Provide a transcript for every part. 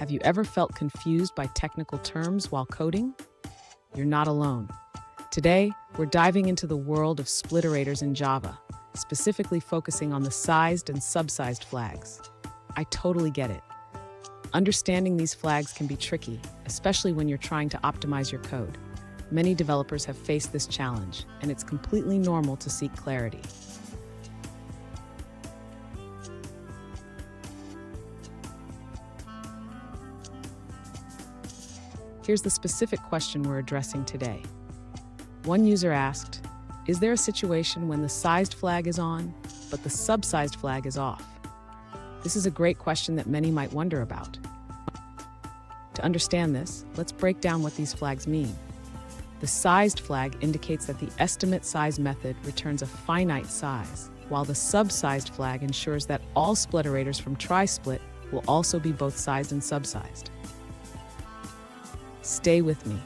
Have you ever felt confused by technical terms while coding? You're not alone. Today, we're diving into the world of splitterators in Java, specifically focusing on the sized and subsized flags. I totally get it. Understanding these flags can be tricky, especially when you're trying to optimize your code. Many developers have faced this challenge, and it's completely normal to seek clarity. Here's the specific question we're addressing today. One user asked, is there a situation when the sized flag is on, but the subsized flag is off? This is a great question that many might wonder about. To understand this, let's break down what these flags mean. The sized flag indicates that the estimate size method returns a finite size, while the subsized flag ensures that all splitterators from try-split will also be both sized and subsized. Stay with me.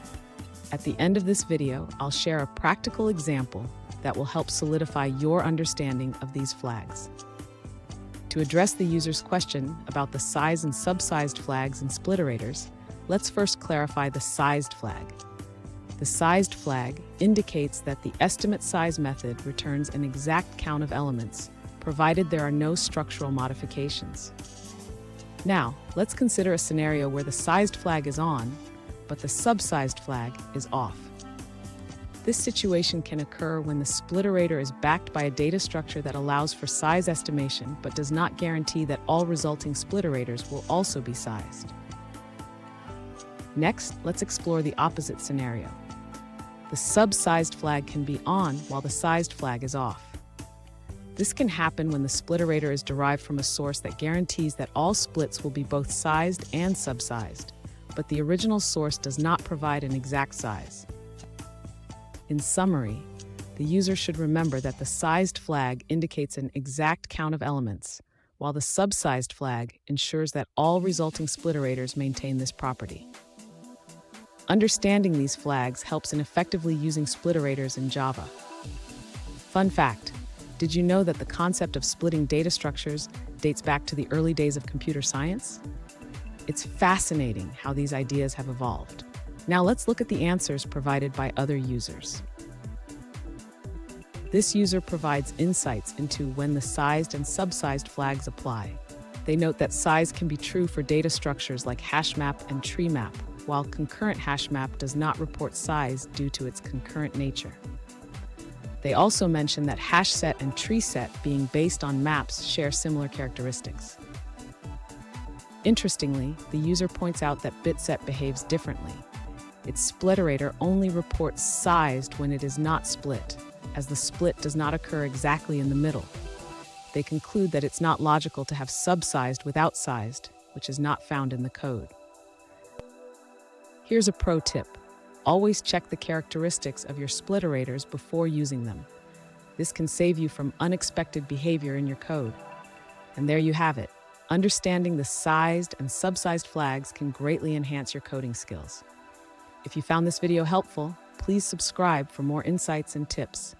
At the end of this video, I'll share a practical example that will help solidify your understanding of these flags. To address the user's question about the size and subsized flags in splitterators, let's first clarify the sized flag. The sized flag indicates that the estimate size method returns an exact count of elements, provided there are no structural modifications. Now, let's consider a scenario where the sized flag is on, but the subsized flag is off. This situation can occur when the splitterator is backed by a data structure that allows for size estimation but does not guarantee that all resulting splitterators will also be sized. Next, let's explore the opposite scenario. The subsized flag can be on while the sized flag is off. This can happen when the splitterator is derived from a source that guarantees that all splits will be both sized and subsized, but the original source does not provide an exact size. In summary, the user should remember that the sized flag indicates an exact count of elements, while the subsized flag ensures that all resulting splitterators maintain this property. Understanding these flags helps in effectively using splitterators in Java. Fun fact, did you know that the concept of splitting data structures dates back to the early days of computer science? It's fascinating how these ideas have evolved. Now let's look at the answers provided by other users. This user provides insights into when the sized and subsized flags apply. They note that size can be true for data structures like hashmap and tree map, while concurrent hashmap does not report size due to its concurrent nature. They also mention that hashset and treeset, being based on maps, share similar characteristics. Interestingly, the user points out that bitset behaves differently. Its splitterator only reports sized when it is not split, as the split does not occur exactly in the middle. They conclude that it's not logical to have subsized without sized, which is not found in the code. Here's a pro tip. Always check the characteristics of your splitterators before using them. This can save you from unexpected behavior in your code. And there you have it. Understanding the sized and subsized flags can greatly enhance your coding skills. If you found this video helpful, please subscribe for more insights and tips.